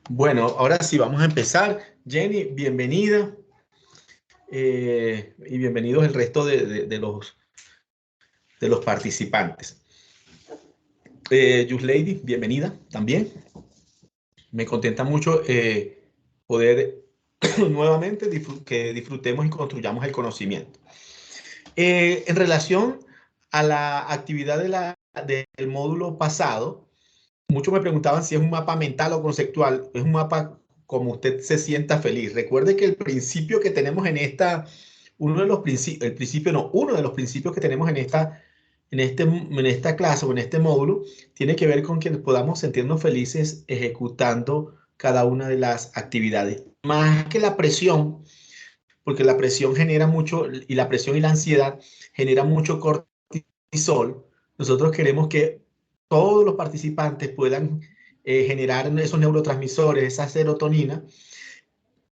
Bueno, ahora sí, vamos a empezar. Jenny, bienvenida. Y bienvenidos el resto de los participantes. Just Lady, bienvenida también. Me contenta mucho poder nuevamente que disfrutemos y construyamos el conocimiento. En relación a la actividad del módulo pasado, muchos me preguntaban si es un mapa mental o conceptual. Es un mapa como usted se sienta feliz. Recuerde que el principio que tenemos en esta, uno de los principios, el principio no, uno de los principios que tenemos en esta clase o en este módulo, tiene que ver con que podamos sentirnos felices ejecutando cada una de las actividades. Más que la presión, porque la presión genera mucho, y la presión y la ansiedad genera mucho cortisol. Nosotros queremos que todos los participantes puedan generar esos neurotransmisores, esa serotonina,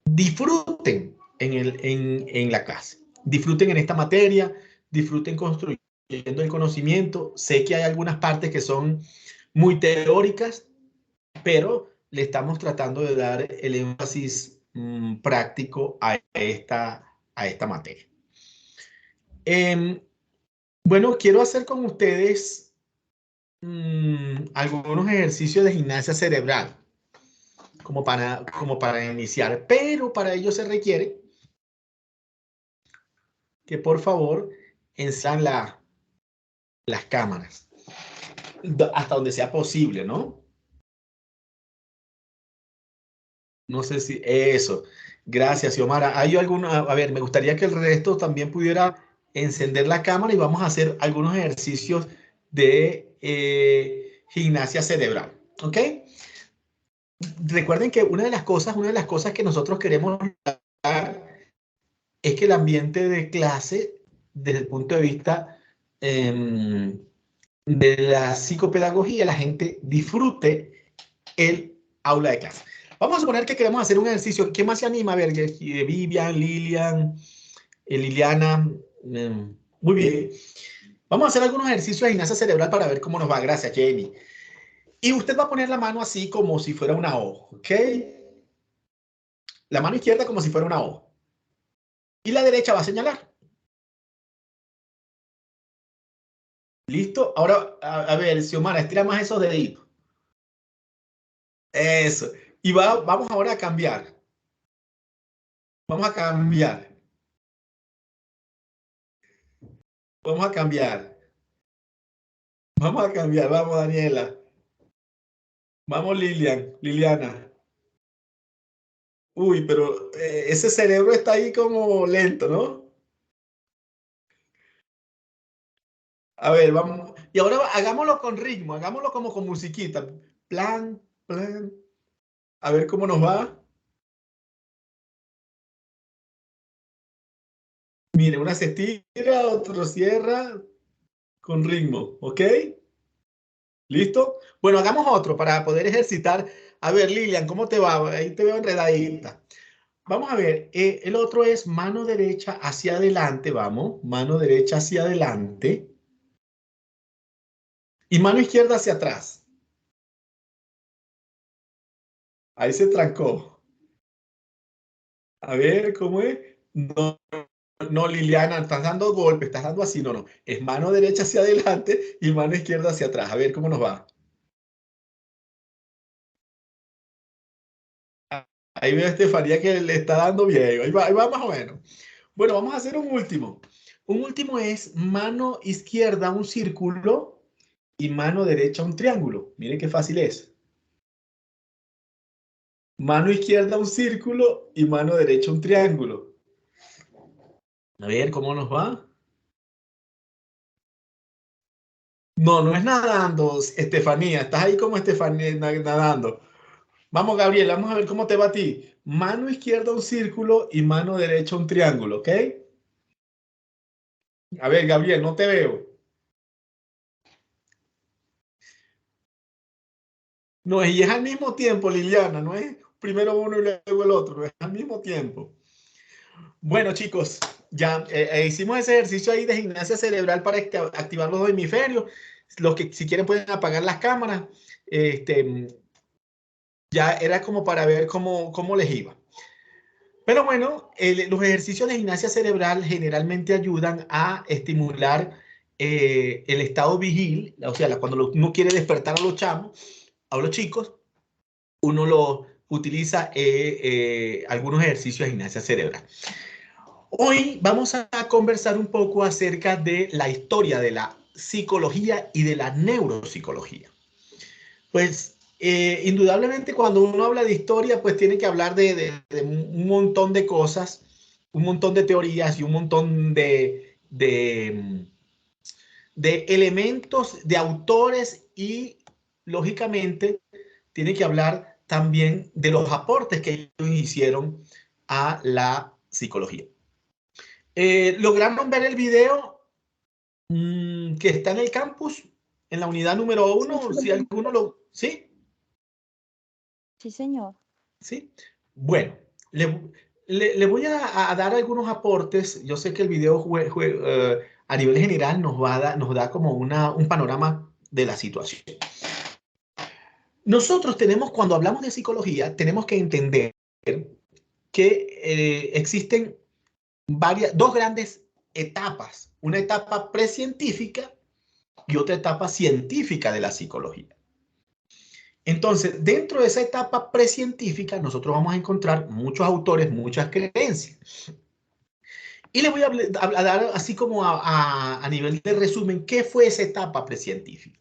disfruten en la clase, disfruten en esta materia, disfruten construyendo el conocimiento. Sé que hay algunas partes que son muy teóricas, pero le estamos tratando de dar el énfasis práctico a esta materia. Bueno, quiero hacer con ustedes algunos ejercicios de gimnasia cerebral como para iniciar, pero para ello se requiere que por favor enciendan las cámaras hasta donde sea posible, ¿no? No sé si eso. Gracias, Xiomara. ¿Hay alguna? A ver, me gustaría que el resto también pudiera encender la cámara y vamos a hacer algunos ejercicios de gimnasia cerebral. ¿Ok? Recuerden que una de las cosas que nosotros queremos dar es que el ambiente de clase, desde el punto de vista de la psicopedagogía, la gente disfrute el aula de clase. Vamos a suponer que queremos hacer un ejercicio. ¿Quién más se anima? A ver, Vivian, Lilian, Liliana. Muy bien. Vamos a hacer algunos ejercicios de gimnasia cerebral para ver cómo nos va. Gracias, Jenny. Y usted va a poner la mano así como si fuera una O, ¿ok? La mano izquierda como si fuera una O. Y la derecha va a señalar. ¿Listo? Ahora, a ver, Xiomara, estira más esos deditos. Eso. Y vamos ahora a cambiar. Vamos a cambiar. Vamos a cambiar. Vamos a cambiar. Vamos, Daniela. Vamos, Liliana. Uy, pero ese cerebro está ahí como lento, ¿no? A ver, vamos. Y ahora hagámoslo con ritmo, hagámoslo como con musiquita. Plan, plan. A ver cómo nos va. Mire, una se estira, otro cierra con ritmo, ¿ok? ¿Listo? Bueno, hagamos otro para poder ejercitar. A ver, Lilian, ¿cómo te va? Ahí te veo enredadita. Vamos a ver, el otro es mano derecha hacia adelante, vamos. Mano derecha hacia adelante. Y mano izquierda hacia atrás. Ahí se trancó. A ver, ¿cómo es? No, no, Liliana, estás dando golpes, estás dando así. No, no. Es mano derecha hacia adelante y mano izquierda hacia atrás. A ver cómo nos va. Ahí veo a Estefanía que le está dando bien. Ahí va más o menos. Bueno, vamos a hacer un último. Un último es mano izquierda un círculo y mano derecha un triángulo. Mire qué fácil es. Mano izquierda un círculo y mano derecha un triángulo. A ver cómo nos va. No, no es nadando, Estefanía. Estás ahí como Estefanía nadando. Vamos, Gabriel, vamos a ver cómo te va a ti. Mano izquierda un círculo y mano derecha un triángulo, ¿ok? A ver, Gabriel, no te veo. No, y es al mismo tiempo, Liliana, no es primero uno y luego el otro, es al mismo tiempo. Bueno, chicos, ya hicimos ese ejercicio ahí de gimnasia cerebral para activar los dos hemisferios. Los que si quieren pueden apagar las cámaras. Este, ya era como para ver cómo les iba. Pero bueno, los ejercicios de gimnasia cerebral generalmente ayudan a estimular el estado vigil, o sea, cuando uno quiere despertar a los chamos, a los chicos, uno lo utiliza algunos ejercicios de gimnasia cerebral. Hoy vamos a conversar un poco acerca de la historia de la psicología y de la neuropsicología. Pues indudablemente cuando uno habla de historia, pues tiene que hablar de un montón de cosas, un montón de teorías y un montón de elementos, de autores y lógicamente tiene que hablar también de los aportes que ellos hicieron a la psicología. ¿Lograron ver el video que está en el campus, en la unidad número 1? Si alguno lo... ¿Sí? Sí, señor. ¿Sí? Bueno, le voy a dar algunos aportes. Yo sé que el video a nivel general nos da como un panorama de la situación. Nosotros tenemos, cuando hablamos de psicología, tenemos que entender que existen dos grandes etapas. Una etapa precientífica y otra etapa científica de la psicología. Entonces, dentro de esa etapa precientífica, nosotros vamos a encontrar muchos autores, muchas creencias. Y le voy a dar así como a nivel de resumen, ¿qué fue esa etapa precientífica?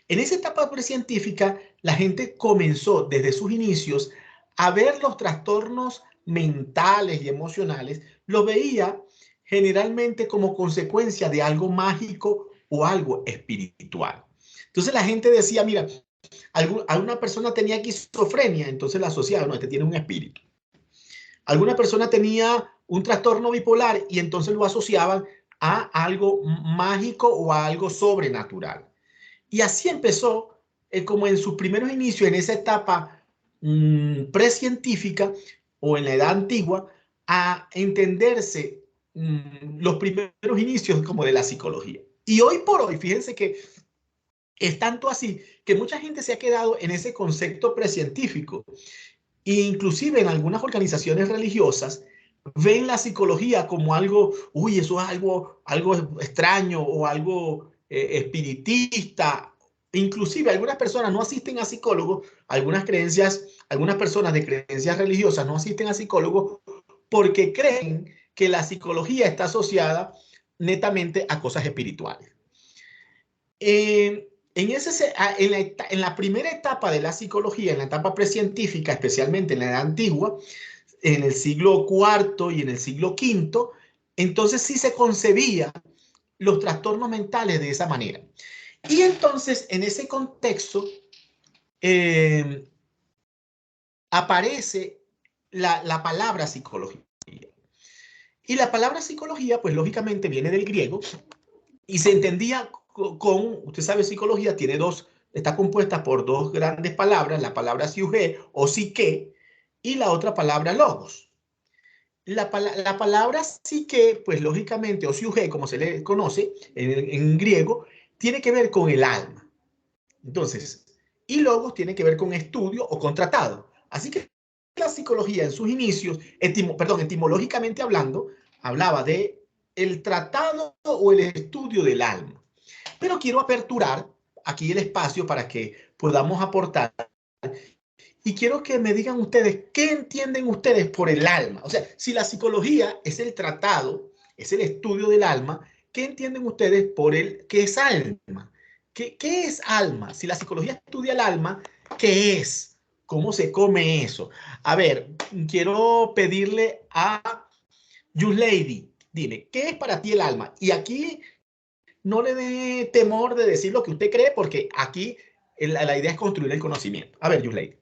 En esa etapa precientífica, la gente comenzó desde sus inicios a ver los trastornos mentales y emocionales, lo veía generalmente como consecuencia de algo mágico o algo espiritual. Entonces la gente decía, mira, alguna persona tenía esquizofrenia, entonces la asociaban, no, este tiene un espíritu. Alguna persona tenía un trastorno bipolar y entonces lo asociaban a algo mágico o a algo sobrenatural. Y así empezó, como en sus primeros inicios, en esa etapa precientífica o en la edad antigua, a entenderse los primeros inicios como de la psicología. Y hoy por hoy, fíjense que es tanto así que mucha gente se ha quedado en ese concepto precientífico. E inclusive en algunas organizaciones religiosas ven la psicología como algo, uy, eso es algo extraño o algo espiritista. Inclusive algunas personas no asisten a psicólogos, algunas personas de creencias religiosas no asisten a psicólogos porque creen que la psicología está asociada netamente a cosas espirituales. En la primera etapa de la psicología, en la etapa precientífica, especialmente en la edad antigua, en el siglo IV y en el siglo V, entonces sí se concebía los trastornos mentales de esa manera. Y entonces, en ese contexto, aparece la palabra psicología. Y la palabra psicología, pues lógicamente viene del griego y se entendía usted sabe, psicología tiene está compuesta por dos grandes palabras, la palabra psique o psique y la otra palabra logos. La palabra psique, pues lógicamente, o psique, como se le conoce en griego, tiene que ver con el alma. Entonces, y logos tiene que ver con estudio o con tratado. Así que la psicología en sus inicios, etimológicamente hablando, hablaba de el tratado o el estudio del alma. Pero quiero aperturar aquí el espacio para que podamos aportar y quiero que me digan ustedes, ¿qué entienden ustedes por el alma? O sea, si la psicología es el tratado, es el estudio del alma, ¿qué entienden ustedes por qué es alma? ¿Qué es alma? Si la psicología estudia el alma, ¿qué es? ¿Cómo se come eso? A ver, quiero pedirle a Lady, dime, ¿qué es para ti el alma? Y aquí no le dé temor de decir lo que usted cree, porque aquí la idea es construir el conocimiento. A ver, Lady.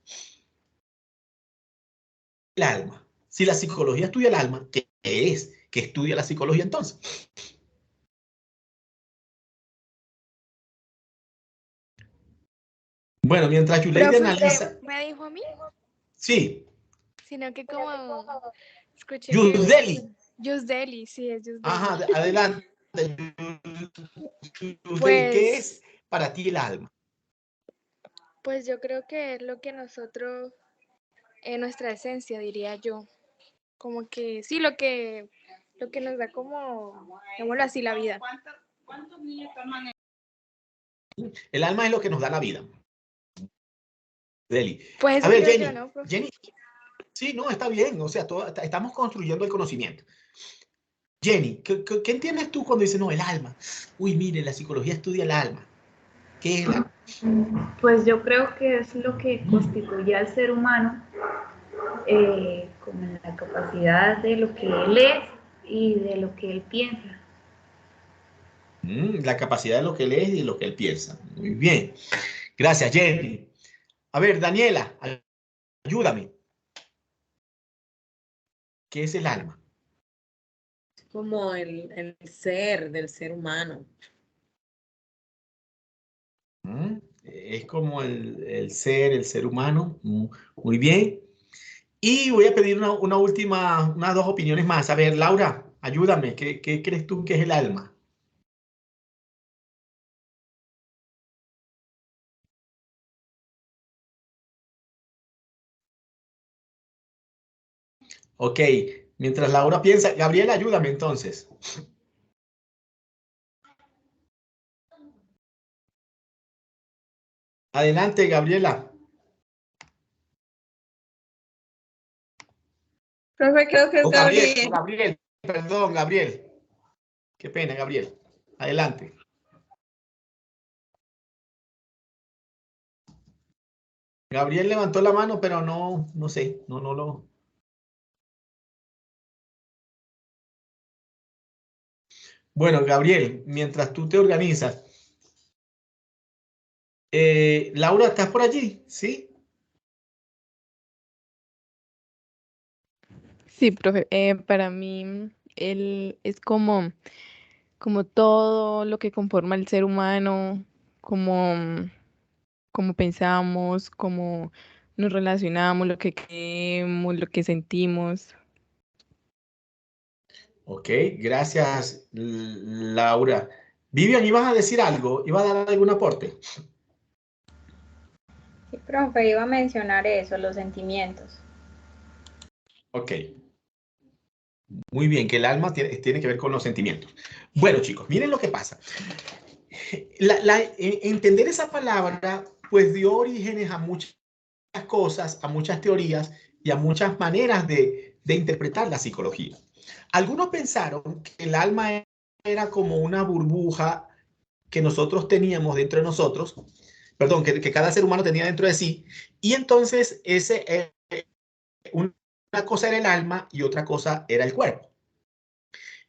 El alma. Si la psicología estudia el alma, ¿qué es? ¿Qué estudia la psicología entonces? Bueno, mientras Yuleide Profe, ¿usted analiza. me dijo a mí? Sí, Sino que como escuché que Yusdeli. Yusdeli, sí, es Yusdeli. Ajá, adelante. Yusdeli, ¿qué es Pues, para ti el alma? pues yo creo que es lo que nosotros nuestra esencia, diría yo. Como que sí, lo que nos da como, digámoslo así, la vida. ¿Cuántos niños toman? El alma es lo que nos da la vida. Deli. Pues A eso ver, creo Jenny. yo, ¿no, profe? Jenny. Sí, no, está bien. O sea, estamos construyendo el conocimiento. Jenny, ¿qué entiendes tú cuando dices, no, el alma? Uy, mire, la psicología estudia el alma. ¿Qué es el alma? Pues yo creo que es lo que constituye al ser humano, como la capacidad de lo que él es y de lo que él piensa. La capacidad de lo que él es y de lo que él piensa. Muy bien. Gracias, Jenny. A ver, Daniela, ayúdame. ¿Qué es el alma? Como el ser del ser humano. Es como el ser humano. Muy bien. Y voy a pedir unas dos opiniones más. A ver, Laura, ayúdame. ¿Qué crees tú que es el alma? Ok, mientras Laura piensa, Gabriela, ayúdame entonces. Adelante, Gabriela. Profe, creo que es Gabriel. Gabriel, perdón, Gabriel. Qué pena, Gabriel. Adelante. Gabriel levantó la mano, pero no sé, no lo. Bueno, Gabriel, mientras tú te organizas. Laura, ¿estás por allí? ¿Sí? Sí, profe, para mí él es como todo lo que conforma el ser humano, como pensamos, cómo nos relacionamos, lo que creemos, lo que sentimos. Ok, gracias, Laura. Vivian, ¿ibas a decir algo? ¿Iba a dar algún aporte? Sí, profe, iba a mencionar eso, los sentimientos. Ok. Muy bien, que el alma tiene que ver con los sentimientos. Bueno, chicos, miren lo que pasa. Entender esa palabra, pues dio orígenes a muchas cosas, a muchas teorías y a muchas maneras de interpretar la psicología. Algunos pensaron que el alma era como una burbuja que nosotros teníamos dentro de nosotros, perdón, que cada ser humano tenía dentro de sí, y entonces una cosa era el alma y otra cosa era el cuerpo.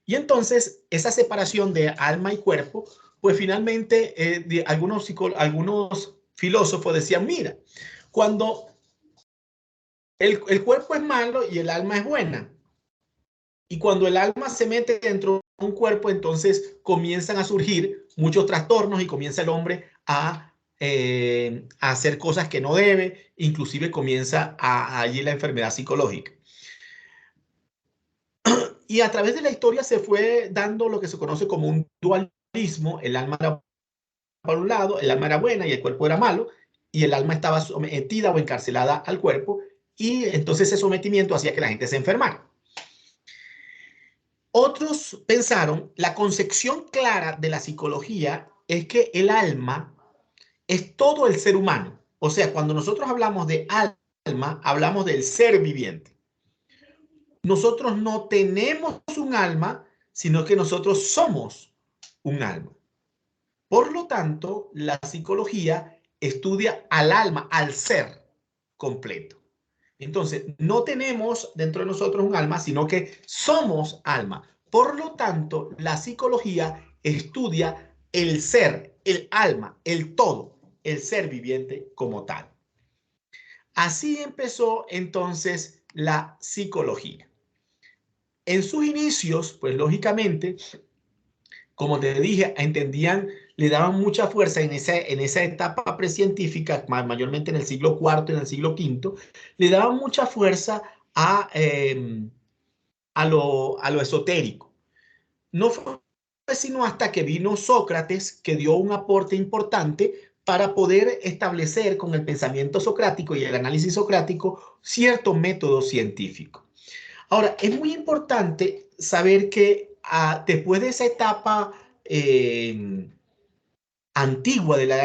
Y entonces esa separación de alma y cuerpo, pues finalmente algunos filósofos decían, mira, cuando el cuerpo es malo y el alma es buena, y cuando el alma se mete dentro de un cuerpo, entonces comienzan a surgir muchos trastornos y comienza el hombre a hacer cosas que no debe, inclusive comienza allí la enfermedad psicológica. Y a través de la historia se fue dando lo que se conoce como un dualismo. El alma era por un lado, el alma era buena y el cuerpo era malo, y el alma estaba sometida o encarcelada al cuerpo, y entonces ese sometimiento hacía que la gente se enfermara. Otros pensaron, la concepción clara de la psicología es que el alma es todo el ser humano. O sea, cuando nosotros hablamos de alma, hablamos del ser viviente. Nosotros no tenemos un alma, sino que nosotros somos un alma. Por lo tanto, la psicología estudia al alma, al ser completo. Entonces, no tenemos dentro de nosotros un alma, sino que somos alma. Por lo tanto, la psicología estudia el ser, el alma, el todo, el ser viviente como tal. Así empezó entonces la psicología. En sus inicios, pues lógicamente, como te dije, entendían, le daban mucha fuerza en esa etapa precientífica, mayormente en el siglo IV y en el siglo V, le daban mucha fuerza a lo esotérico. No fue sino hasta que vino Sócrates que dio un aporte importante para poder establecer con el pensamiento socrático y el análisis socrático cierto método científico. Ahora, es muy importante saber que después de esa etapa antigua, de la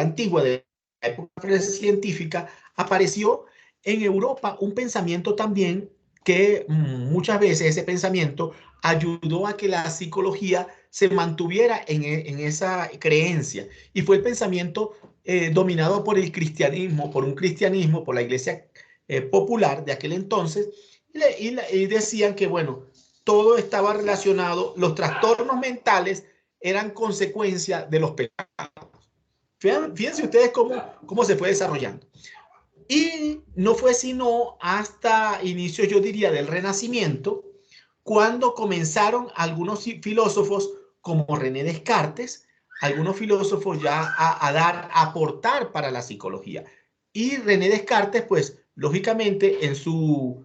época científica, apareció en Europa un pensamiento también que muchas veces ese pensamiento ayudó a que la psicología se mantuviera en esa creencia. Y fue el pensamiento dominado por el cristianismo, por la iglesia popular de aquel entonces, y decían que, bueno, todo estaba relacionado, los trastornos mentales eran consecuencia de los pecados. Fíjense ustedes cómo se fue desarrollando. Y no fue sino hasta inicios, yo diría, del Renacimiento, cuando comenzaron algunos filósofos como René Descartes, algunos filósofos ya a aportar para la psicología. Y René Descartes, pues, lógicamente, en su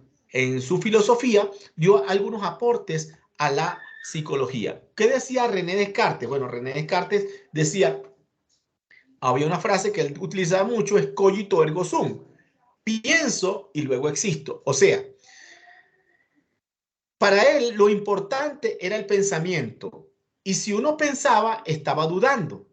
filosofía, dio algunos aportes a la psicología. ¿Qué decía René Descartes? Bueno, René Descartes decía, había una frase que él utilizaba mucho, es cogito ergo sum. Pienso y luego existo. O sea, para él lo importante era el pensamiento. Y si uno pensaba, estaba dudando.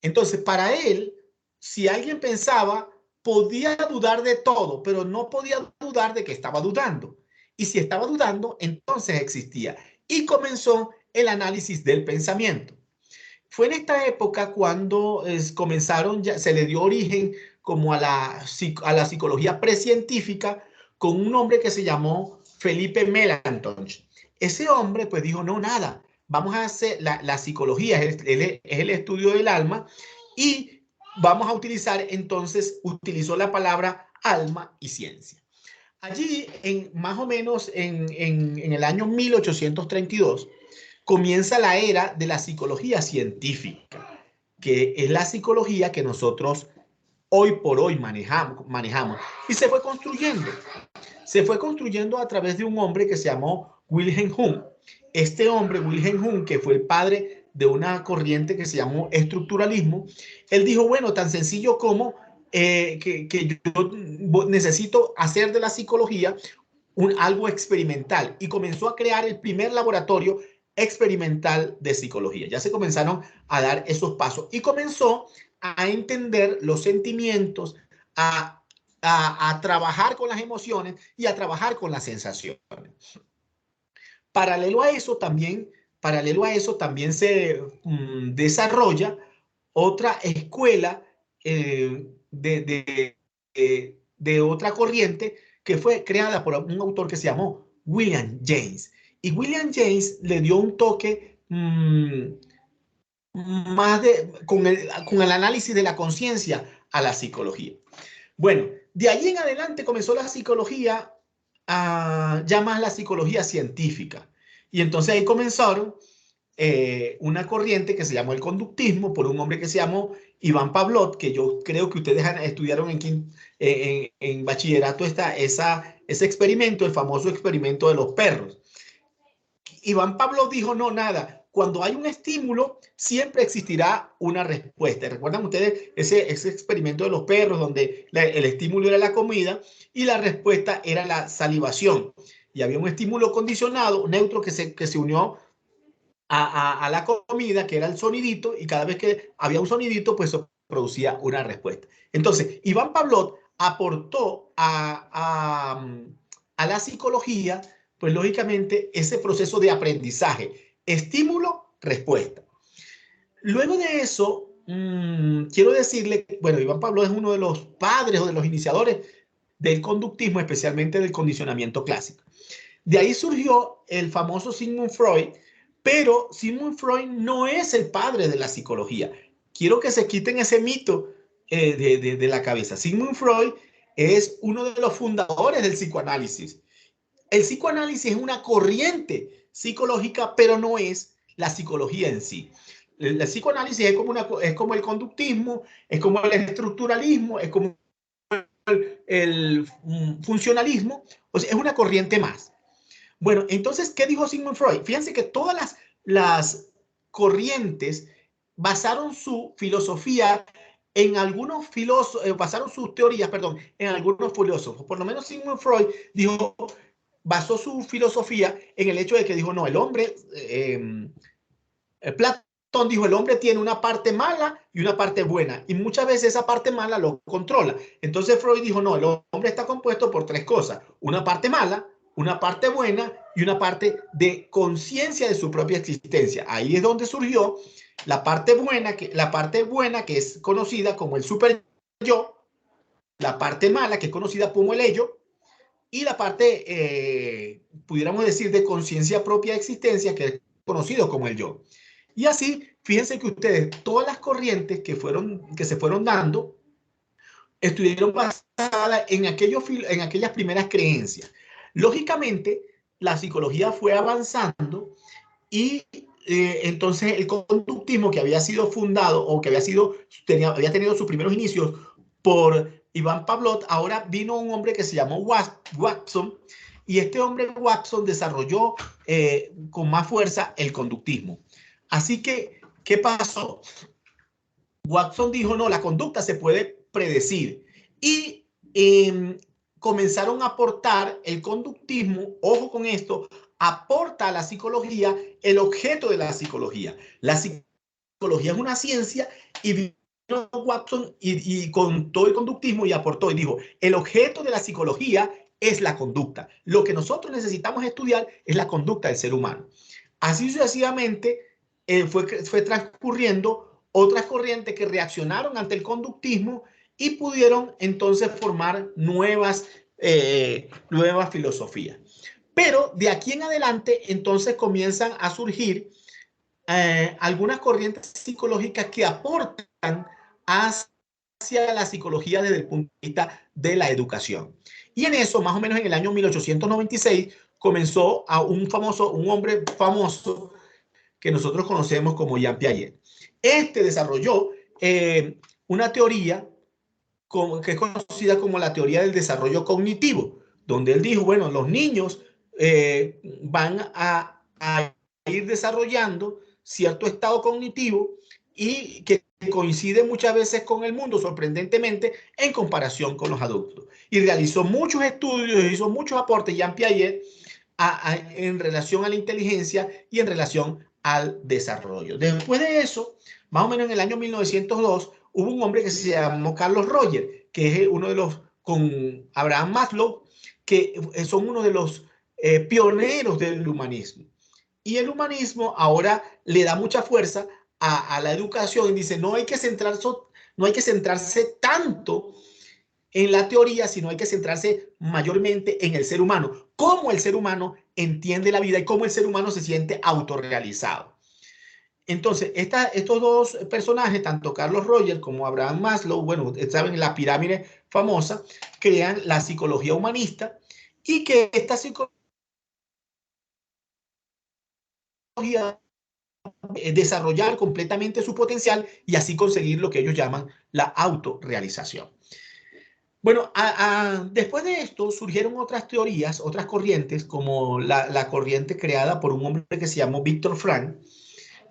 Entonces, para él, si alguien pensaba, podía dudar de todo, pero no podía dudar de que estaba dudando. Y si estaba dudando, entonces existía. Y comenzó el análisis del pensamiento. Fue en esta época cuando se le dio origen como a la psicología precientífica con un hombre que se llamó Felipe Melanchthon. Ese hombre pues dijo, no, nada, vamos a hacer la psicología, es el estudio del alma y vamos a utilizar, entonces utilizó la palabra alma y ciencia. Allí, más o menos en el año 1832, comienza la era de la psicología científica, que es la psicología que nosotros hoy por hoy manejamos. Y se fue construyendo a través de un hombre que se llamó Wilhelm Wundt. Este hombre, Wilhelm Wundt, que fue el padre de una corriente que se llamó estructuralismo, él dijo, bueno, tan sencillo como que yo necesito hacer de la psicología algo experimental, y comenzó a crear el primer laboratorio experimental de psicología. Ya se comenzaron a dar esos pasos y comenzó a entender los sentimientos, a trabajar con las emociones y a trabajar con las sensaciones. Paralelo a eso también se desarrolla otra escuela de otra corriente que fue creada por un autor que se llamó William James. Y William James le dio un toque más con el análisis de la conciencia a la psicología. Bueno, de allí en adelante comenzó la psicología, ya más la psicología científica. Y entonces ahí comenzaron una corriente que se llamó el conductismo por un hombre que se llamó Iván Pavlov, que yo creo que ustedes estudiaron en bachillerato ese experimento, el famoso experimento de los perros. Iván Pavlov dijo, no, nada, cuando hay un estímulo, siempre existirá una respuesta. ¿Recuerdan ustedes ese experimento de los perros donde el estímulo era la comida y la respuesta era la salivación? Y había un estímulo condicionado, neutro, que se unió a la comida, que era el sonidito, y cada vez que había un sonidito, pues se producía una respuesta. Entonces, Iván Pavlov aportó a la psicología, pues lógicamente, ese proceso de aprendizaje, estímulo, respuesta. Luego de eso, quiero decirle, bueno, Iván Pavlov es uno de los padres o de los iniciadores del conductismo, especialmente del condicionamiento clásico. De ahí surgió el famoso Sigmund Freud, pero Sigmund Freud no es el padre de la psicología. Quiero que se quiten ese mito de la cabeza. Sigmund Freud es uno de los fundadores del psicoanálisis. El psicoanálisis es una corriente psicológica, pero no es la psicología en sí. El psicoanálisis es como el conductismo, es como el estructuralismo, es como el funcionalismo, o sea, es una corriente más. Bueno, entonces, ¿qué dijo Sigmund Freud? Fíjense que todas las corrientes basaron su filosofía en algunos filósofos, basaron sus teorías, perdón, en algunos filósofos. Por lo menos Sigmund Freud dijo, basó su filosofía en el hecho de que dijo, no, el hombre, Platón dijo, el hombre tiene una parte mala y una parte buena, y muchas veces esa parte mala lo controla. Entonces Freud dijo, no, el hombre está compuesto por tres cosas, una parte mala, una parte buena y una parte de conciencia de su propia existencia. Ahí es donde surgió la parte buena que es conocida como el super yo, la parte mala que es conocida como el ello, y la parte, pudiéramos decir, de conciencia propia de existencia que es conocido como el yo. Y así, fíjense que ustedes, todas las corrientes que se fueron dando, estuvieron basadas en aquellas primeras creencias. Lógicamente, la psicología fue avanzando y entonces el conductismo, que había sido fundado o que había tenido sus primeros inicios por Iván Pavlov, ahora vino un hombre que se llamó Watson, y este hombre Watson desarrolló con más fuerza el conductismo. Así que, ¿qué pasó? Watson dijo, no, la conducta se puede predecir. Y comenzaron a aportar el conductismo, ojo con esto, aporta a la psicología el objeto de la psicología. La psicología es una ciencia, y vino Watson y con todo el conductismo y aportó y dijo, el objeto de la psicología es la conducta. Lo que nosotros necesitamos estudiar es la conducta del ser humano. Así sucesivamente fue transcurriendo otras corrientes que reaccionaron ante el conductismo y pudieron entonces formar nuevas filosofías. Pero de aquí en adelante entonces comienzan a surgir algunas corrientes psicológicas que aportan hacia la psicología desde el punto de vista de la educación. Y en eso, más o menos en el año 1896, comenzó a un hombre famoso que nosotros conocemos como Jean Piaget. Este desarrolló una teoría que es conocida como la teoría del desarrollo cognitivo, donde él dijo, bueno, los niños van a ir desarrollando cierto estado cognitivo y que coincide muchas veces con el mundo, sorprendentemente, en comparación con los adultos. Y realizó muchos estudios, hizo muchos aportes, Jean Piaget, en relación a la inteligencia y en relación al desarrollo. Después de eso, más o menos en el año 1902, hubo un hombre que se llamó Carlos Rogers, que es uno de los, con Abraham Maslow, que son uno de los pioneros del humanismo. Y el humanismo ahora le da mucha fuerza a la educación y dice, no hay que centrarse tanto en la teoría, sino hay que centrarse mayormente en el ser humano, cómo el ser humano entiende la vida y cómo el ser humano se siente autorrealizado. Entonces, estos dos personajes, tanto Carlos Rogers como Abraham Maslow, bueno, saben, la pirámide famosa, crean la psicología humanista, y que esta psicología desarrollar completamente su potencial y así conseguir lo que ellos llaman la autorrealización. Bueno, después de esto surgieron otras teorías, otras corrientes, como la corriente creada por un hombre que se llamó Viktor Frankl.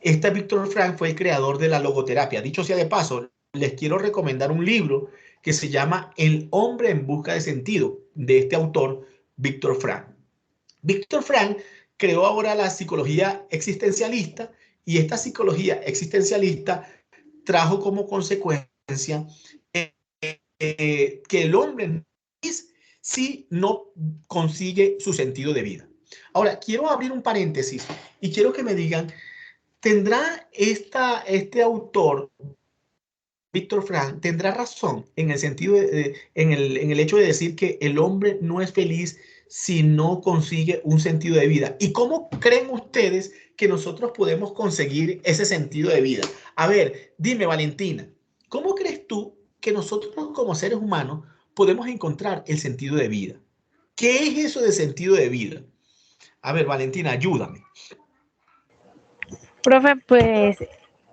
Víctor Frank fue el creador de la logoterapia. Dicho sea de paso, les quiero recomendar un libro que se llama El hombre en busca de sentido, de este autor, Víctor Frank. Víctor Frank creó ahora la psicología existencialista, y esta psicología existencialista trajo como consecuencia que el hombre si no consigue su sentido de vida. Ahora, quiero abrir un paréntesis y quiero que me digan, ¿tendrá este autor, Víctor Frank, tendrá razón en el sentido en el hecho de decir que el hombre no es feliz si no consigue un sentido de vida? ¿Y cómo creen ustedes que nosotros podemos conseguir ese sentido de vida? A ver, dime, Valentina, ¿cómo crees tú que nosotros como seres humanos podemos encontrar el sentido de vida? ¿Qué es eso de sentido de vida? A ver, Valentina, ayúdame. Profe, pues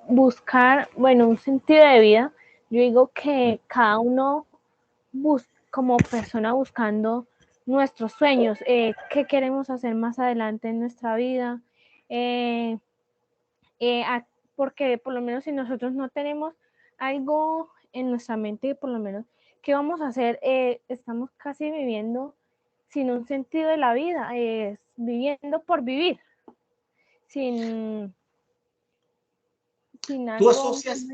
buscar, bueno, un sentido de vida. Yo digo que cada uno como persona buscando nuestros sueños, qué queremos hacer más adelante en nuestra vida, porque por lo menos si nosotros no tenemos algo en nuestra mente, por lo menos, ¿qué vamos a hacer? Estamos casi viviendo sin un sentido de la vida, viviendo por vivir, sin Tú algo. asocias,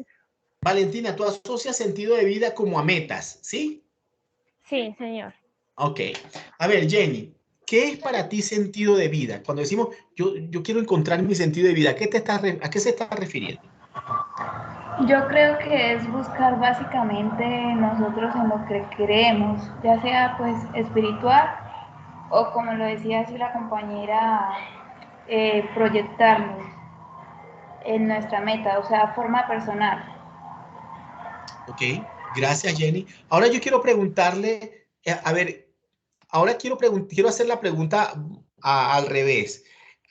Valentina, tú asocias sentido de vida como a metas, ¿sí? Sí, señor. Ok. A ver, Jenny, ¿qué es para ti sentido de vida? Cuando decimos, yo quiero encontrar mi sentido de vida, ¿a qué se está refiriendo? Yo creo que es buscar básicamente nosotros en lo que creemos, ya sea pues espiritual o como lo decía así la compañera, proyectarnos en nuestra meta, o sea, forma personal. Ok, gracias, Jenny. Ahora yo quiero preguntarle, a ver, ahora quiero hacer la pregunta al revés.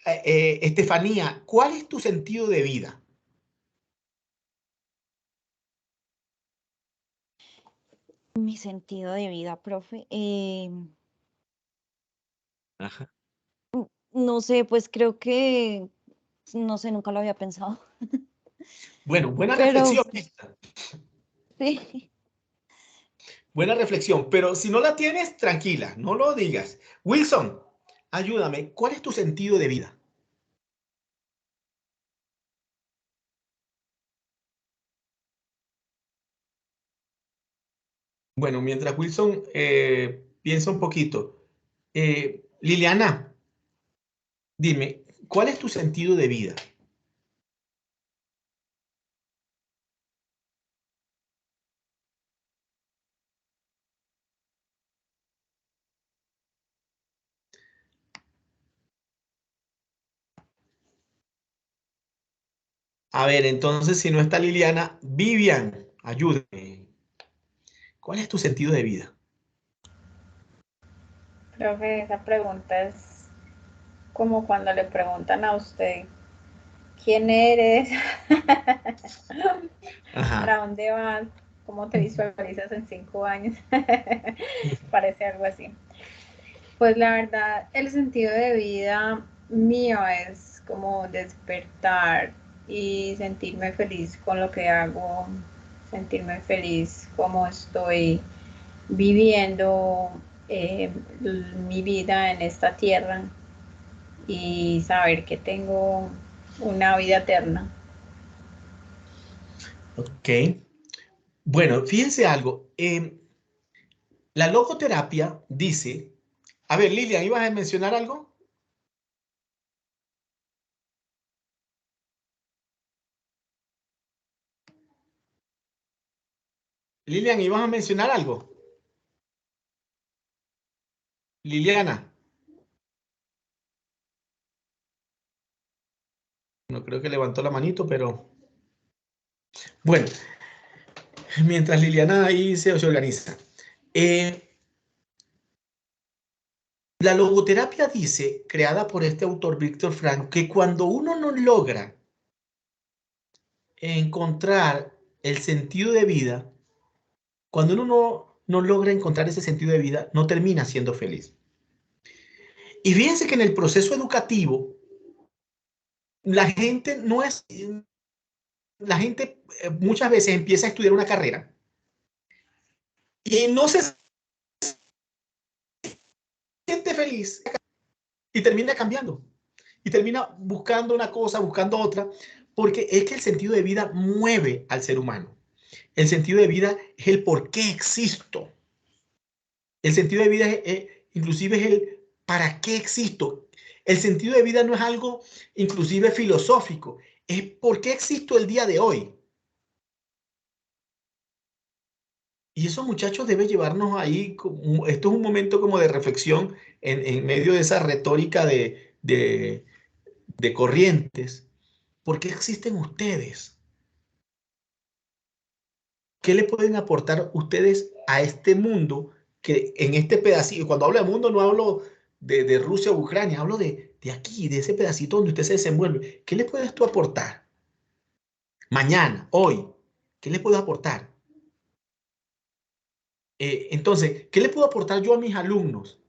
Estefanía, ¿cuál es tu sentido de vida? Mi sentido de vida, profe. Ajá. No sé, pues creo que, no sé, nunca lo había pensado. Bueno, buena Pero reflexión esta. sí, Buena reflexión, pero si no la tienes, tranquila, no lo digas. Wilson, ayúdame, ¿cuál es tu sentido de vida? Bueno, mientras Wilson piensa un poquito, Liliana, dime, ¿cuál es tu sentido de vida? A ver, entonces, si no está Liliana, Vivian, ayúdame. ¿Cuál es tu sentido de vida? Profe, esa pregunta es como cuando le preguntan a usted, ¿quién eres? Ajá. ¿Para dónde vas? ¿Cómo te visualizas en 5 años? Parece algo así. Pues la verdad, el sentido de vida mío es como despertar y sentirme feliz con lo que hago, sentirme feliz como estoy viviendo mi vida en esta tierra y saber que tengo una vida eterna. Ok. Bueno, fíjense algo. La logoterapia dice, a ver, Lilian, ¿ibas a mencionar algo? Lilian, ¿ibas a mencionar algo? Liliana. No creo que levantó la manito, pero bueno, mientras Liliana ahí se organiza. La logoterapia dice, creada por este autor Víctor Frank, que cuando uno no logra encontrar el sentido de vida, cuando uno no logra encontrar ese sentido de vida, no termina siendo feliz. Y fíjense que en el proceso educativo, la gente no es, la gente muchas veces empieza a estudiar una carrera y no se siente feliz y termina cambiando y termina buscando una cosa, buscando otra, porque es que el sentido de vida mueve al ser humano. El sentido de vida es el por qué existo. El sentido de vida inclusive es el para qué existo. El sentido de vida no es algo inclusive filosófico, es por qué existo el día de hoy. Y eso, muchachos, debe llevarnos ahí, esto es un momento como de reflexión en medio de esa retórica de corrientes. ¿Por qué existen ustedes? ¿Qué le pueden aportar ustedes a este mundo que en este pedacito, cuando hablo de mundo no hablo de Rusia o Ucrania, hablo de aquí, de ese pedacito donde usted se desenvuelve? ¿Qué le puedes tú aportar? Mañana, hoy, ¿qué le puedo aportar? Entonces, ¿qué le puedo aportar yo a mis alumnos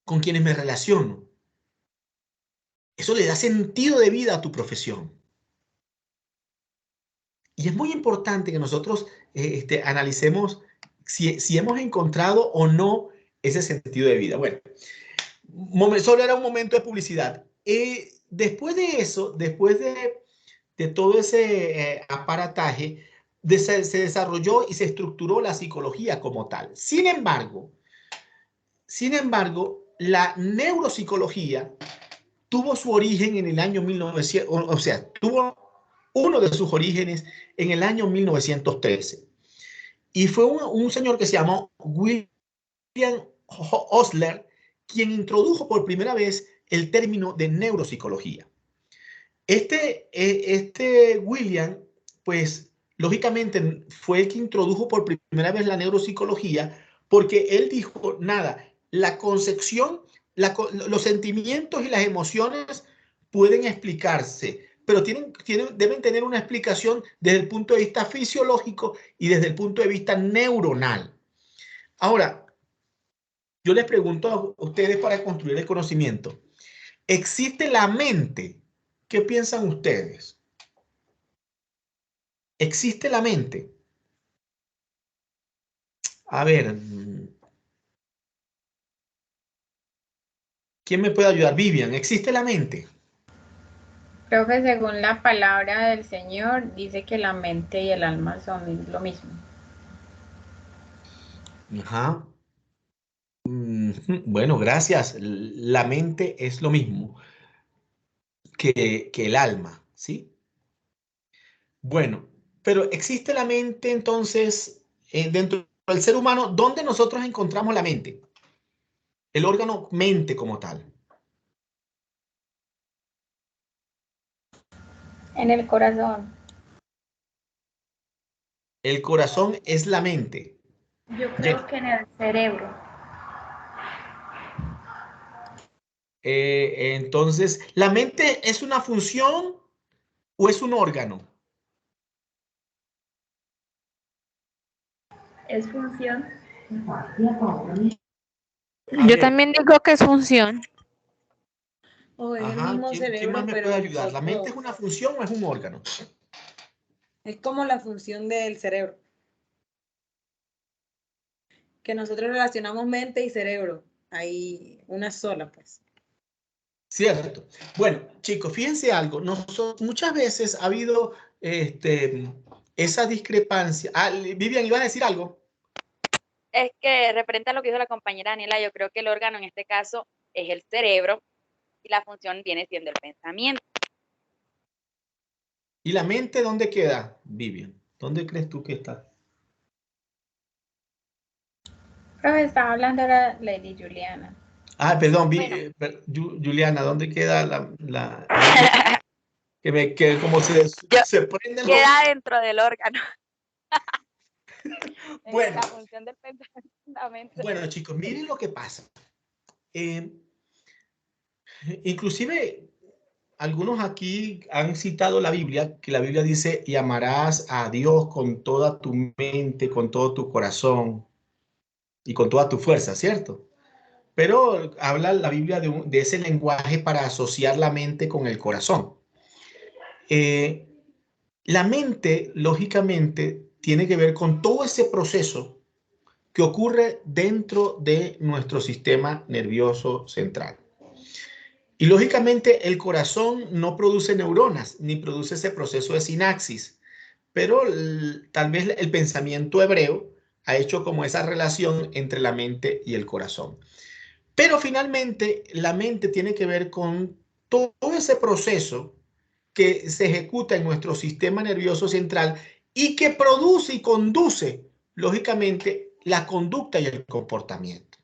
con quienes me relaciono? Eso le da sentido de vida a tu profesión. Y es muy importante que nosotros analicemos si hemos encontrado o no ese sentido de vida. Bueno, solo era un momento de publicidad. Después de eso, después de todo ese aparataje, se desarrolló y se estructuró la psicología como tal. Sin embargo, la neuropsicología tuvo su origen en el año 1900, o sea, tuvo uno de sus orígenes en el año 1913. Y fue un señor que se llamó William Osler quien introdujo por primera vez el término de neuropsicología. Este William, pues, lógicamente fue el que introdujo por primera vez la neuropsicología porque él dijo, nada, la concepción, los sentimientos y las emociones pueden explicarse, pero deben tener una explicación desde el punto de vista fisiológico y desde el punto de vista neuronal. Ahora, yo les pregunto a ustedes para construir el conocimiento, ¿existe la mente? ¿Qué piensan ustedes? ¿Existe la mente? A ver, ¿quién me puede ayudar? Vivian, ¿existe la mente? Creo que según la palabra del Señor, dice que la mente y el alma son lo mismo. Ajá. Bueno, gracias. La mente es lo mismo que el alma, ¿sí? Bueno, pero ¿existe la mente entonces dentro del ser humano? ¿Dónde nosotros encontramos la mente? El órgano mente como tal. En el corazón. El corazón es la mente. Yo creo que en el cerebro. Entonces, ¿la mente es una función o es un órgano? Es función. Yo también digo que es función. O es el Ajá, mismo ¿quién cerebro, más me pero puede ayudar? ¿La mente es nosotros, una función o es un órgano? es como la función del cerebro. Que nosotros relacionamos mente y cerebro. Hay una sola, pues. Cierto. Bueno, chicos, fíjense algo. Muchas veces ha habido esa discrepancia. Vivian, ¿iba a decir algo? Es que referente a lo que dijo la compañera Daniela, yo creo que el órgano en este caso es el cerebro y la función viene siendo el pensamiento. ¿Y la mente dónde queda, Vivian? ¿Dónde crees tú que está? Pero estaba hablando ahora Lady Juliana. Ah, perdón, Bueno. Juliana, ¿dónde queda que como se prende el Queda dentro del órgano. Bueno. La función del pensamiento. Bueno, chicos, miren lo que pasa. Inclusive, algunos aquí han citado la Biblia, que la Biblia dice, y amarás a Dios con toda tu mente, con todo tu corazón y con toda tu fuerza, ¿cierto? Pero habla la Biblia de ese lenguaje para asociar la mente con el corazón. La mente, lógicamente, tiene que ver con todo ese proceso que ocurre dentro de nuestro sistema nervioso central. Y lógicamente el corazón no produce neuronas ni produce ese proceso de sinapsis, pero tal vez el pensamiento hebreo ha hecho como esa relación entre la mente y el corazón. Pero finalmente la mente tiene que ver con todo ese proceso que se ejecuta en nuestro sistema nervioso central y que produce y conduce, lógicamente, la conducta y el comportamiento.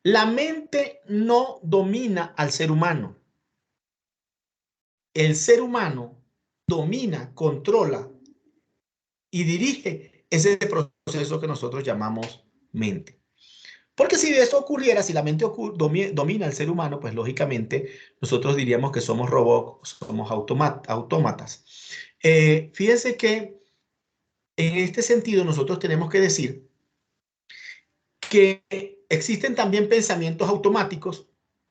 La mente no domina al ser humano. El ser humano domina, controla y dirige ese proceso que nosotros llamamos mente. Porque si eso ocurriera, si la mente domina al ser humano, pues lógicamente nosotros diríamos que somos robots, somos autómatas. Fíjense que en este sentido nosotros tenemos que decir que existen también pensamientos automáticos.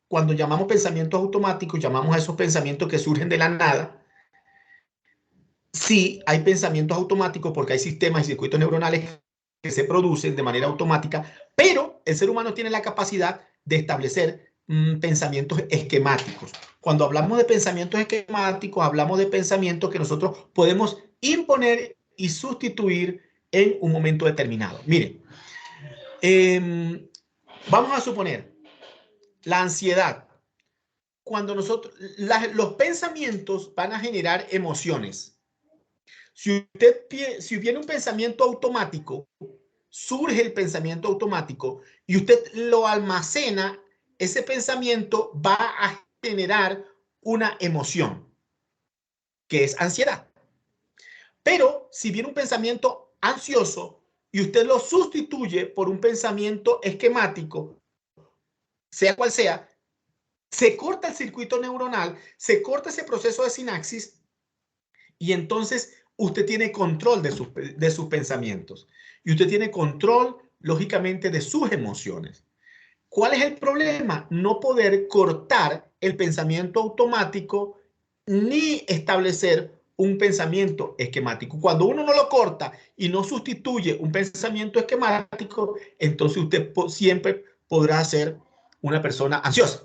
Cuando llamamos pensamientos automáticos, llamamos a esos pensamientos que surgen de la nada. sí hay pensamientos automáticos porque hay sistemas y circuitos neuronales que se producen de manera automática, pero el ser humano tiene la capacidad de establecer pensamientos esquemáticos. Cuando hablamos de pensamientos esquemáticos, hablamos de pensamientos que nosotros podemos imponer y sustituir en un momento determinado. Miren, vamos a suponer la ansiedad. Cuando nosotros, los pensamientos van a generar emociones. Si viene un pensamiento automático, surge el pensamiento automático y usted lo almacena, ese pensamiento va a generar una emoción, que es ansiedad. Pero si viene un pensamiento ansioso y usted lo sustituye por un pensamiento esquemático, sea cual sea, se corta el circuito neuronal, se corta ese proceso de sinapsis y entonces usted tiene control de sus pensamientos y usted tiene control, lógicamente, de sus emociones. ¿Cuál es el problema? No poder cortar el pensamiento automático ni establecer un pensamiento esquemático. Cuando uno no lo corta y no sustituye un pensamiento esquemático, entonces usted siempre podrá ser una persona ansiosa.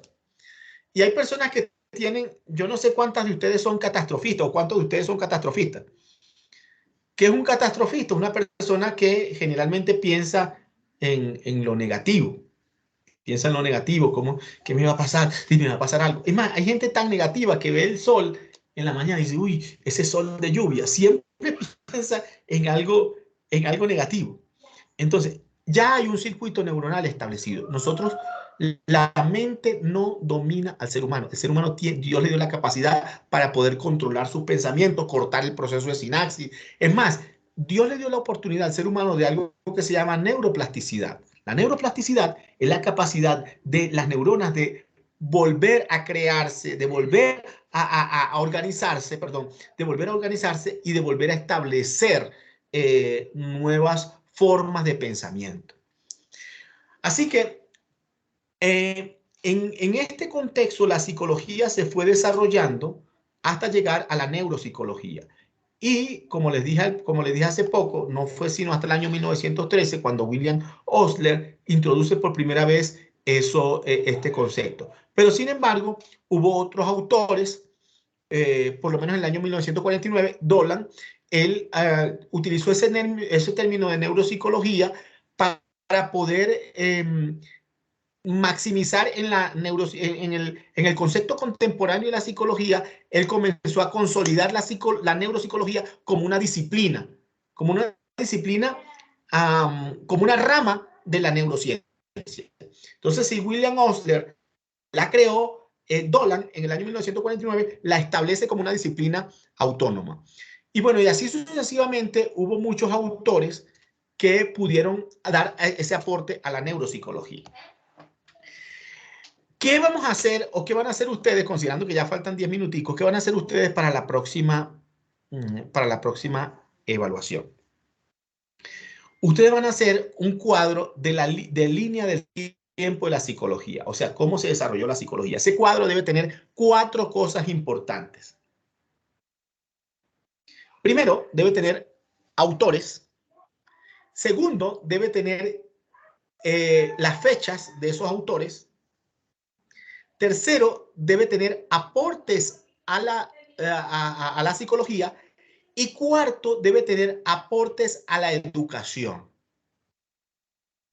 Y hay personas que tienen, yo no sé cuántas de ustedes son catastrofistas o cuántos de ustedes son catastrofistas. ¿Qué es un catastrofista? Una persona que generalmente piensa en lo negativo. Piensa en lo negativo, como, ¿qué me va a pasar? Si me va a pasar algo. Es más, hay gente tan negativa que ve el sol en la mañana y dice, uy, ese sol de lluvia. Siempre piensa en algo negativo. Entonces, ya hay un circuito neuronal establecido. Nosotros, la mente no domina al ser humano. El ser humano tiene, Dios le dio la capacidad para poder controlar sus pensamientos, cortar el proceso de sinapsis. Es más, Dios le dio la oportunidad al ser humano de algo que se llama neuroplasticidad. La neuroplasticidad es la capacidad de las neuronas de volver a crearse, de volver a organizarse, perdón, de volver a organizarse y de volver a establecer nuevas formas de pensamiento. Así que en este contexto la psicología se fue desarrollando hasta llegar a la neuropsicología. Y como les dije hace poco, no fue sino hasta el año 1913 cuando William Osler introduce por primera vez este concepto. Pero sin embargo, hubo otros autores, por lo menos en el año 1949, Dolan, él utilizó ese término de neuropsicología para poder maximizar en el concepto contemporáneo de la psicología. Él comenzó a consolidar la neuropsicología como una disciplina, como una rama de la neurociencia. Entonces, si William Osler la creó, Dolan en el año 1949 la establece como una disciplina autónoma. Y bueno, y así sucesivamente hubo muchos autores que pudieron dar ese aporte a la neuropsicología. ¿Qué vamos a hacer o qué van a hacer ustedes, considerando que ya faltan 10 minuticos, qué van a hacer ustedes para la próxima evaluación? Ustedes van a hacer un cuadro de línea del tiempo de la psicología, o sea, cómo se desarrolló la psicología. Ese cuadro debe tener 4 cosas importantes. Primero, debe tener autores. Segundo, debe tener las fechas de esos autores. Tercero, debe tener aportes a la psicología. Y cuarto, debe tener aportes a la educación. O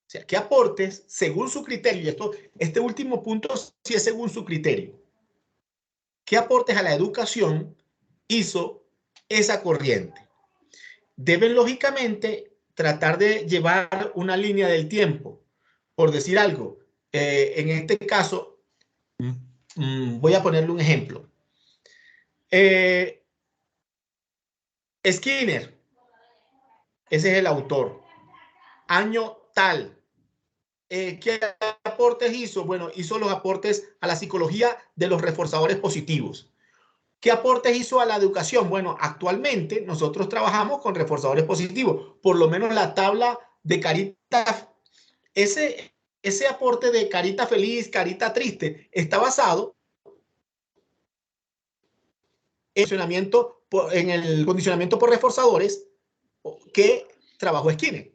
sea, ¿qué aportes según su criterio? Y este último punto sí es según su criterio. ¿Qué aportes a la educación hizo esa corriente? Deben, lógicamente, tratar de llevar una línea del tiempo. Por decir algo, en este caso, voy a ponerle un ejemplo. Skinner, ese es el autor. Año tal. ¿Qué aportes hizo? Bueno, hizo los aportes a la psicología de los reforzadores positivos. ¿Qué aportes hizo a la educación? Bueno, actualmente nosotros trabajamos con reforzadores positivos. Por lo menos la tabla de carita, ese aporte de carita feliz, carita triste, está basado en el condicionamiento por reforzadores que trabajó Skinner.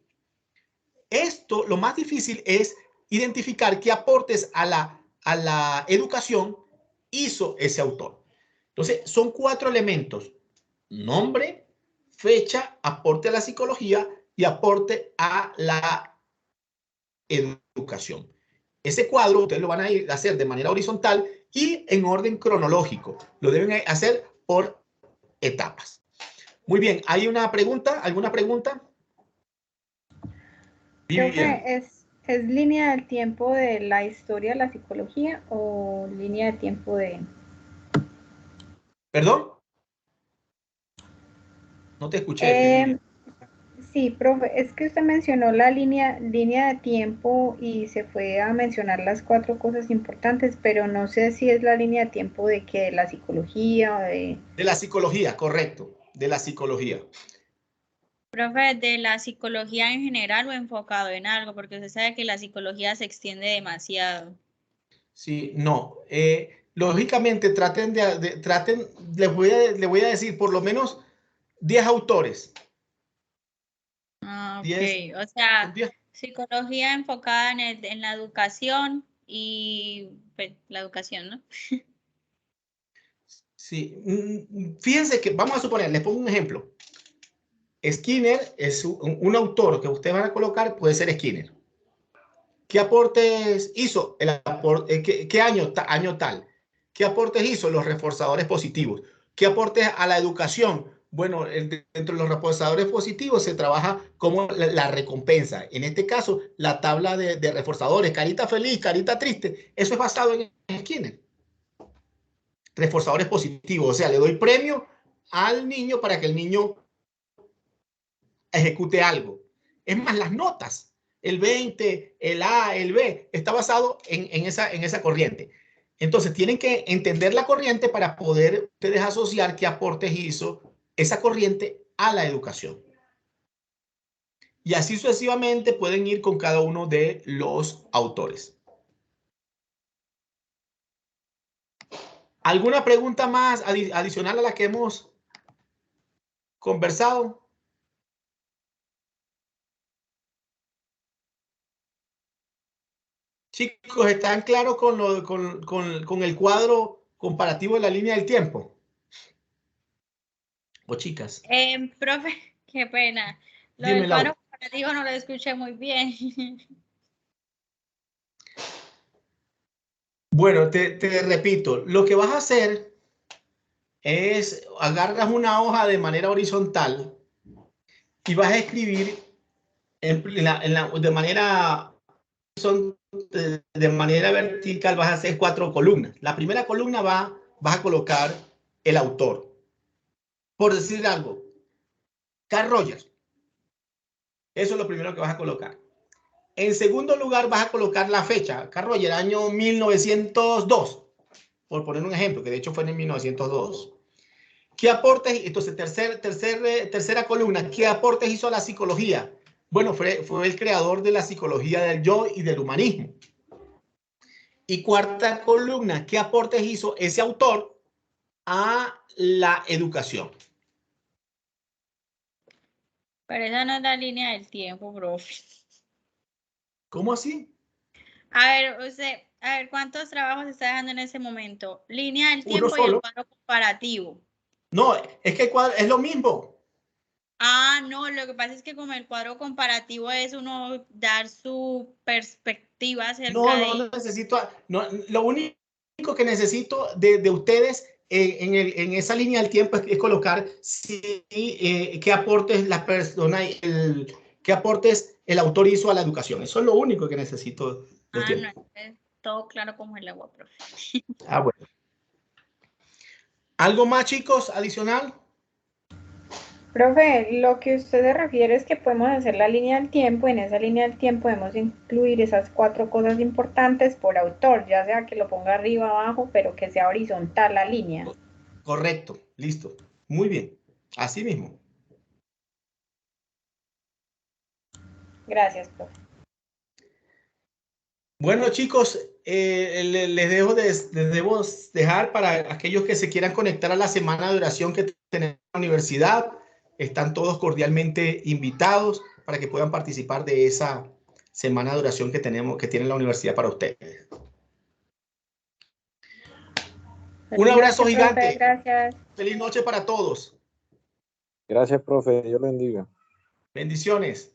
Esto, lo más difícil es identificar qué aportes a la educación hizo ese autor. Entonces, son 4 elementos: nombre, fecha, aporte a la psicología y aporte a la educación. Ese cuadro ustedes lo van a ir a hacer de manera horizontal y en orden cronológico. Lo deben hacer por etapas. Muy bien, ¿hay una pregunta? ¿Alguna pregunta? Profe, ¿es línea del tiempo de la historia de la psicología o línea de tiempo de...? ¿Perdón? No te escuché. Sí, profe, es que usted mencionó la línea de tiempo y se fue a mencionar las 4 cosas importantes, pero no sé si es la línea de tiempo de que de la psicología o de... De la psicología, correcto, de la psicología. Profe, ¿de la psicología en general o enfocado en algo? Porque usted sabe que la psicología se extiende demasiado. Sí, no. Lógicamente, les voy a decir por lo menos 10 autores. Ah, ok. 10, O sea, 10. psicología enfocada en la educación y pues, la educación, ¿no? Sí. Fíjense que, vamos a suponer, les pongo un ejemplo. Skinner es un autor que ustedes van a colocar, puede ser Skinner. ¿Qué aportes hizo? ¿Qué año tal? ¿Qué aportes hizo? Los reforzadores positivos. ¿Qué aportes a la educación? Bueno, dentro de los reforzadores positivos se trabaja como la recompensa. En este caso, la tabla de reforzadores, carita feliz, carita triste. Eso es basado en Skinner. Reforzadores positivos. O sea, le doy premio al niño para que el niño ejecute algo. Es más, las notas, el 20, el A, el B, está basado en esa corriente. Entonces, tienen que entender la corriente para poder ustedes asociar qué aportes hizo esa corriente a la educación. Y así sucesivamente pueden ir con cada uno de los autores. ¿Alguna pregunta más adicional a la que hemos conversado? Chicos, ¿están claros con el cuadro comparativo de la línea del tiempo? ¿O chicas? Profe, qué pena. Lo Dime, del Laura. cuadro comparativo no lo escuché muy bien. Bueno, te repito, lo que vas a hacer es agarras una hoja de manera horizontal y vas a escribir de manera vertical, vas a hacer 4 columnas. La primera columna vas a colocar el autor. Por decir algo, Carl Rogers. Eso es lo primero que vas a colocar. En segundo lugar, vas a colocar la fecha. Carl Rogers, año 1902. Por poner un ejemplo, que de hecho fue en 1902. ¿Qué aportes? Entonces, tercera columna, ¿qué aportes hizo a la psicología? Bueno, fue el creador de la psicología del yo y del humanismo. Y cuarta columna, ¿qué aportes hizo ese autor a la educación? Pero esa no es la línea del tiempo, profe. ¿Cómo así? A ver, ¿cuántos trabajos está dejando en ese momento? Línea del Uno tiempo y el solo. cuadro comparativo. No, es que el cuadro es lo mismo. Ah, no, lo que pasa es que como el cuadro comparativo es uno dar su perspectiva acerca de... No necesito, lo único que necesito de ustedes en esa línea del tiempo es colocar qué aportes la persona, qué aportes el autor hizo a la educación. Eso es lo único que necesito del Ah, no, tiempo. es todo claro como el agua, profe. Ah, bueno. ¿Algo más, chicos, adicional? Profe, lo que usted se refiere es que podemos hacer la línea del tiempo. En esa línea del tiempo podemos incluir esas 4 cosas importantes por autor, ya sea que lo ponga arriba, abajo, pero que sea horizontal la línea. Correcto, listo. Muy bien. Así mismo. Gracias, profe. Bueno, chicos, les debo dejar para aquellos que se quieran conectar a la semana de oración que tenemos en la universidad. Están todos cordialmente invitados para que puedan participar de esa semana de oración que tiene la universidad para ustedes. Un abrazo gigante. Gracias. Feliz noche para todos. Gracias, profe. Dios bendiga. Bendiciones.